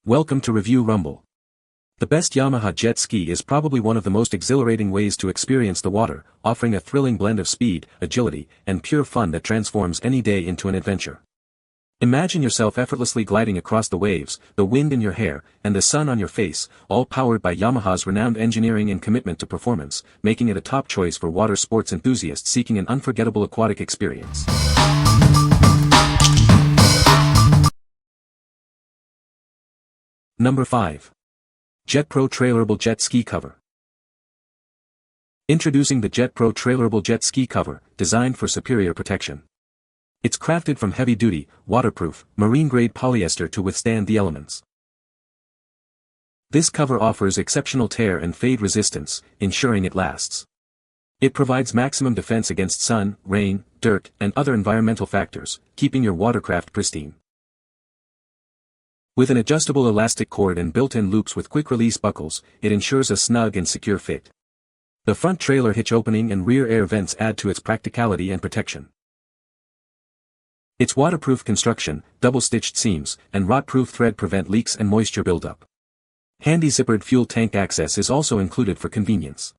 Welcome to Review Rumble. The best Yamaha Jet Ski is probably one of the most exhilarating ways to experience the water, offering a thrilling blend of speed, agility, and pure fun that transforms any day into an adventure. Imagine yourself effortlessly gliding across the waves, the wind in your hair, and the sun on your face, all powered by Yamaha's renowned engineering and commitment to performance, making it a top choice for water sports enthusiasts seeking an unforgettable aquatic experience. Number 5. JetPro Trailerable Jet Ski Cover. Introducing the JetPro Trailerable Jet Ski Cover, designed for superior protection. It's crafted from heavy-duty, waterproof, marine-grade polyester to withstand the elements. This cover offers exceptional tear and fade resistance, ensuring it lasts. It provides maximum defense against sun, rain, dirt, and other environmental factors, keeping your watercraft pristine. With an adjustable elastic cord and built-in loops with quick-release buckles, it ensures a snug and secure fit. The front trailer hitch opening and rear air vents add to its practicality and protection. Its waterproof construction, double-stitched seams, and rot-proof thread prevent leaks and moisture buildup. Handy zippered fuel tank access is also included for convenience.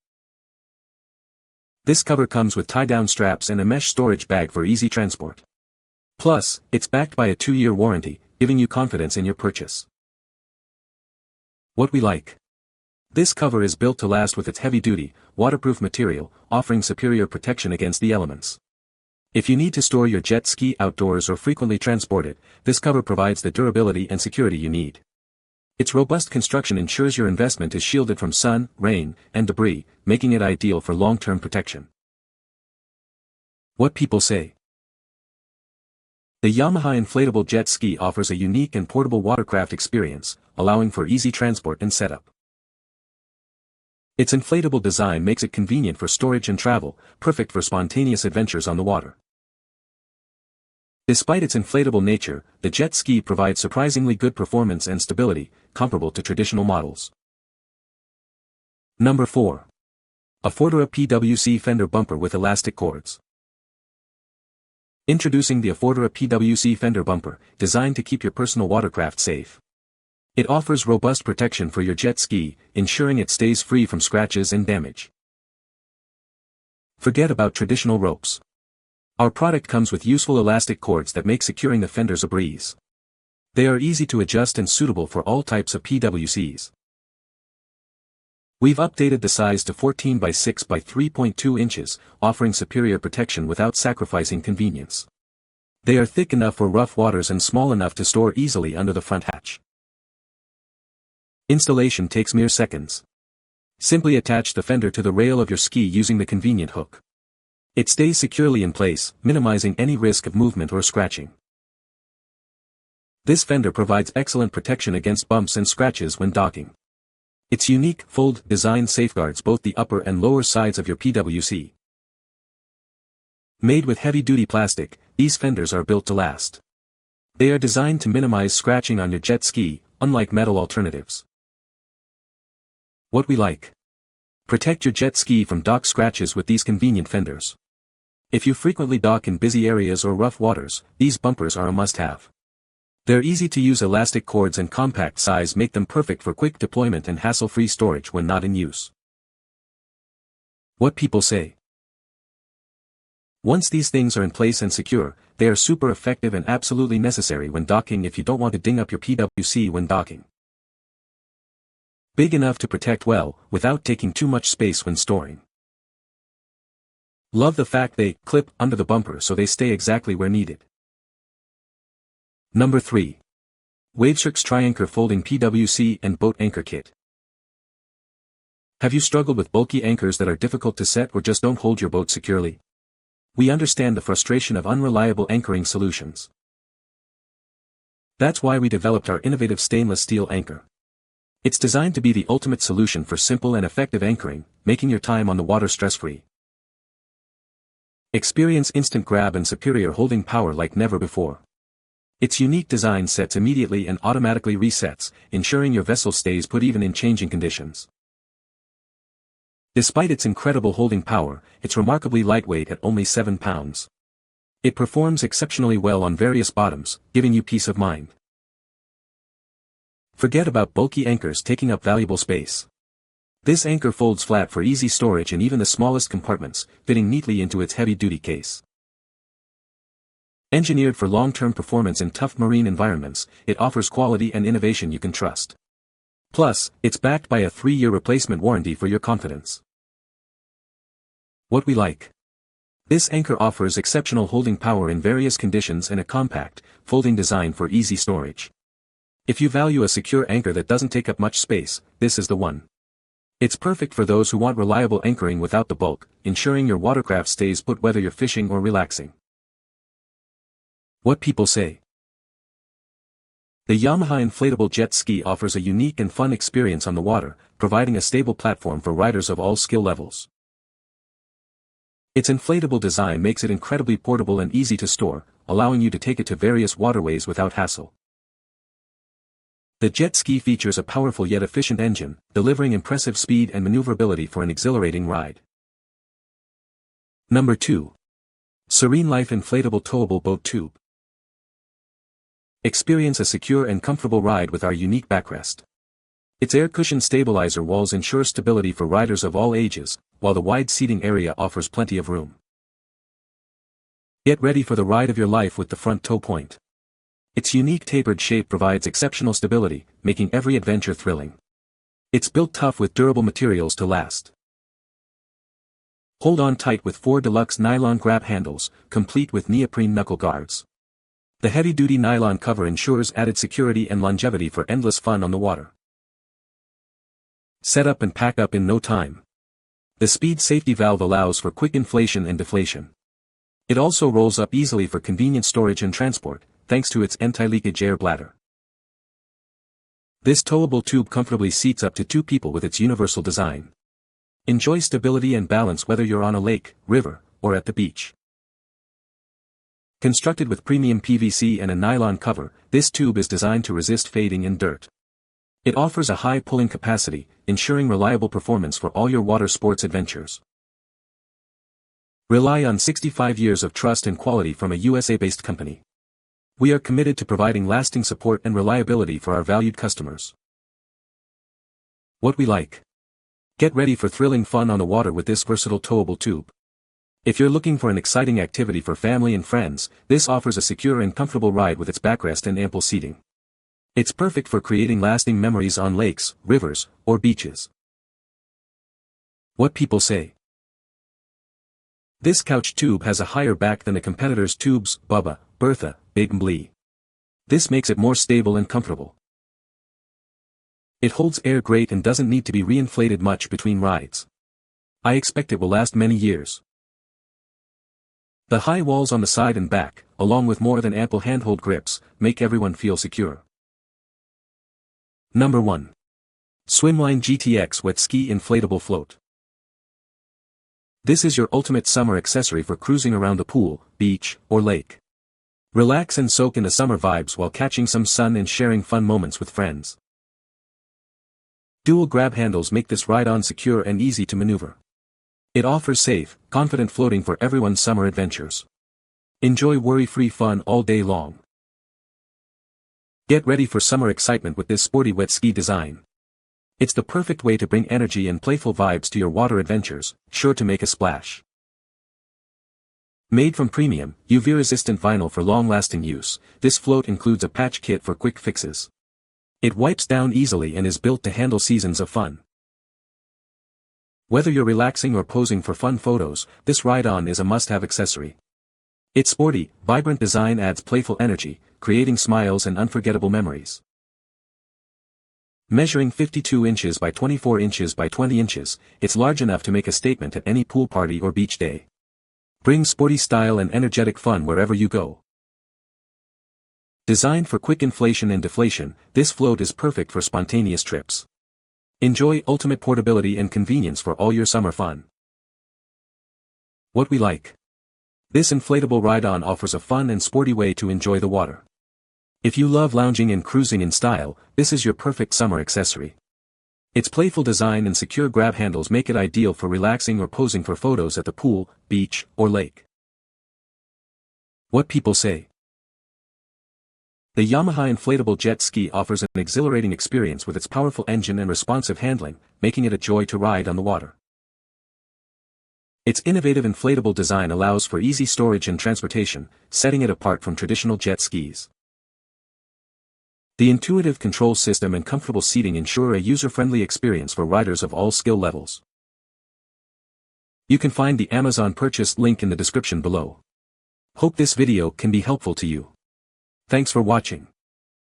This cover comes with tie-down straps and a mesh storage bag for easy transport. Plus, it's backed by a 2-year warranty, giving you confidence in your purchase. What we like. This cover is built to last with its heavy-duty, waterproof material, offering superior protection against the elements. If you need to store your jet ski outdoors or frequently transport it, this cover provides the durability and security you need. Its robust construction ensures your investment is shielded from sun, rain, and debris, making it ideal for long-term protection. What people say. The Yamaha Inflatable Jet Ski offers a unique and portable watercraft experience, allowing for easy transport and setup. Its inflatable design makes it convenient for storage and travel, perfect for spontaneous adventures on the water. Despite its inflatable nature, the jet ski provides surprisingly good performance and stability, comparable to traditional models. Number 4. Affordura PWC Fender Bumper with Elastic Cords. Introducing the Affordura PWC Fender Bumper, designed to keep your personal watercraft safe. It offers robust protection for your jet ski, ensuring it stays free from scratches and damage. Forget about traditional ropes. Our product comes with useful elastic cords that make securing the fenders a breeze. They are easy to adjust and suitable for all types of PWCs. We've updated the size to 14 by 6 by 3.2 inches, offering superior protection without sacrificing convenience. They are thick enough for rough waters and small enough to store easily under the front hatch. Installation takes mere seconds. Simply attach the fender to the rail of your ski using the convenient hook. It stays securely in place, minimizing any risk of movement or scratching. This fender provides excellent protection against bumps and scratches when docking. Its unique, fold design safeguards both the upper and lower sides of your PWC. Made with heavy-duty plastic, these fenders are built to last. They are designed to minimize scratching on your jet ski, unlike metal alternatives. What we like. Protect your jet ski from dock scratches with these convenient fenders. If you frequently dock in busy areas or rough waters, these bumpers are a must-have. Their easy-to-use elastic cords and compact size make them perfect for quick deployment and hassle-free storage when not in use. What people say. Once these things are in place and secure, they are super effective and absolutely necessary when docking if you don't want to ding up your PWC when docking. Big enough to protect well, without taking too much space when storing. Love the fact they clip under the bumper so they stay exactly where needed. Number 3. WAVESRX TriAnchor Folding PWC and Boat Anchor Kit. Have you struggled with bulky anchors that are difficult to set or just don't hold your boat securely? We understand the frustration of unreliable anchoring solutions. That's why we developed our innovative stainless steel anchor. It's designed to be the ultimate solution for simple and effective anchoring, making your time on the water stress-free. Experience instant grab and superior holding power like never before. Its unique design sets immediately and automatically resets, ensuring your vessel stays put even in changing conditions. Despite its incredible holding power, it's remarkably lightweight at only 7 pounds. It performs exceptionally well on various bottoms, giving you peace of mind. Forget about bulky anchors taking up valuable space. This anchor folds flat for easy storage in even the smallest compartments, fitting neatly into its heavy-duty case. Engineered for long-term performance in tough marine environments, it offers quality and innovation you can trust. Plus, it's backed by a 3-year replacement warranty for your confidence. What we like. This anchor offers exceptional holding power in various conditions and a compact, folding design for easy storage. If you value a secure anchor that doesn't take up much space, this is the one. It's perfect for those who want reliable anchoring without the bulk, ensuring your watercraft stays put whether you're fishing or relaxing. What people say. The Yamaha Inflatable Jet Ski offers a unique and fun experience on the water, providing a stable platform for riders of all skill levels. Its inflatable design makes it incredibly portable and easy to store, allowing you to take it to various waterways without hassle. The jet ski features a powerful yet efficient engine, delivering impressive speed and maneuverability for an exhilarating ride. Number 2. Serenelife Inflatable Towable Boat Tube. Experience a secure and comfortable ride with our unique backrest. Its air cushion stabilizer walls ensure stability for riders of all ages, while the wide seating area offers plenty of room. Get ready for the ride of your life with the front tow point. Its unique tapered shape provides exceptional stability, making every adventure thrilling. It's built tough with durable materials to last. Hold on tight with 4 deluxe nylon grab handles, complete with neoprene knuckle guards. The heavy-duty nylon cover ensures added security and longevity for endless fun on the water. Set up and pack up in no time. The speed safety valve allows for quick inflation and deflation. It also rolls up easily for convenient storage and transport, thanks to its anti-leakage air bladder. This towable tube comfortably seats up to 2 people with its universal design. Enjoy stability and balance whether you're on a lake, river, or at the beach. Constructed with premium PVC and a nylon cover, this tube is designed to resist fading and dirt. It offers a high pulling capacity, ensuring reliable performance for all your water sports adventures. Rely on 65 years of trust and quality from a USA-based company. We are committed to providing lasting support and reliability for our valued customers. What we like. Get ready for thrilling fun on the water with this versatile towable tube. If you're looking for an exciting activity for family and friends, this offers a secure and comfortable ride with its backrest and ample seating. It's perfect for creating lasting memories on lakes, rivers, or beaches. What people say. This couch tube has a higher back than the competitors' tubes, Bubba, Bertha, Big and Blee. This makes it more stable and comfortable. It holds air great and doesn't need to be reinflated much between rides. I expect it will last many years. The high walls on the side and back, along with more than ample handhold grips, make everyone feel secure. Number 1. SWIMLINE GTX Wet Ski Inflatable Float. This is your ultimate summer accessory for cruising around the pool, beach, or lake. Relax and soak in the summer vibes while catching some sun and sharing fun moments with friends. Dual grab handles make this ride-on secure and easy to maneuver. It offers safe, confident floating for everyone's summer adventures. Enjoy worry-free fun all day long. Get ready for summer excitement with this sporty wet ski design. It's the perfect way to bring energy and playful vibes to your water adventures, sure to make a splash. Made from premium, UV-resistant vinyl for long-lasting use, this float includes a patch kit for quick fixes. It wipes down easily and is built to handle seasons of fun. Whether you're relaxing or posing for fun photos, this ride-on is a must-have accessory. Its sporty, vibrant design adds playful energy, creating smiles and unforgettable memories. Measuring 52 inches by 24 inches by 20 inches, it's large enough to make a statement at any pool party or beach day. Bring sporty style and energetic fun wherever you go. Designed for quick inflation and deflation, this float is perfect for spontaneous trips. Enjoy ultimate portability and convenience for all your summer fun. What we like. This inflatable ride-on offers a fun and sporty way to enjoy the water. If you love lounging and cruising in style, this is your perfect summer accessory. Its playful design and secure grab handles make it ideal for relaxing or posing for photos at the pool, beach, or lake. What people say. The Yamaha Inflatable Jet Ski offers an exhilarating experience with its powerful engine and responsive handling, making it a joy to ride on the water. Its innovative inflatable design allows for easy storage and transportation, setting it apart from traditional jet skis. The intuitive control system and comfortable seating ensure a user-friendly experience for riders of all skill levels. You can find the Amazon purchase link in the description below. Hope this video can be helpful to you. Thanks for watching.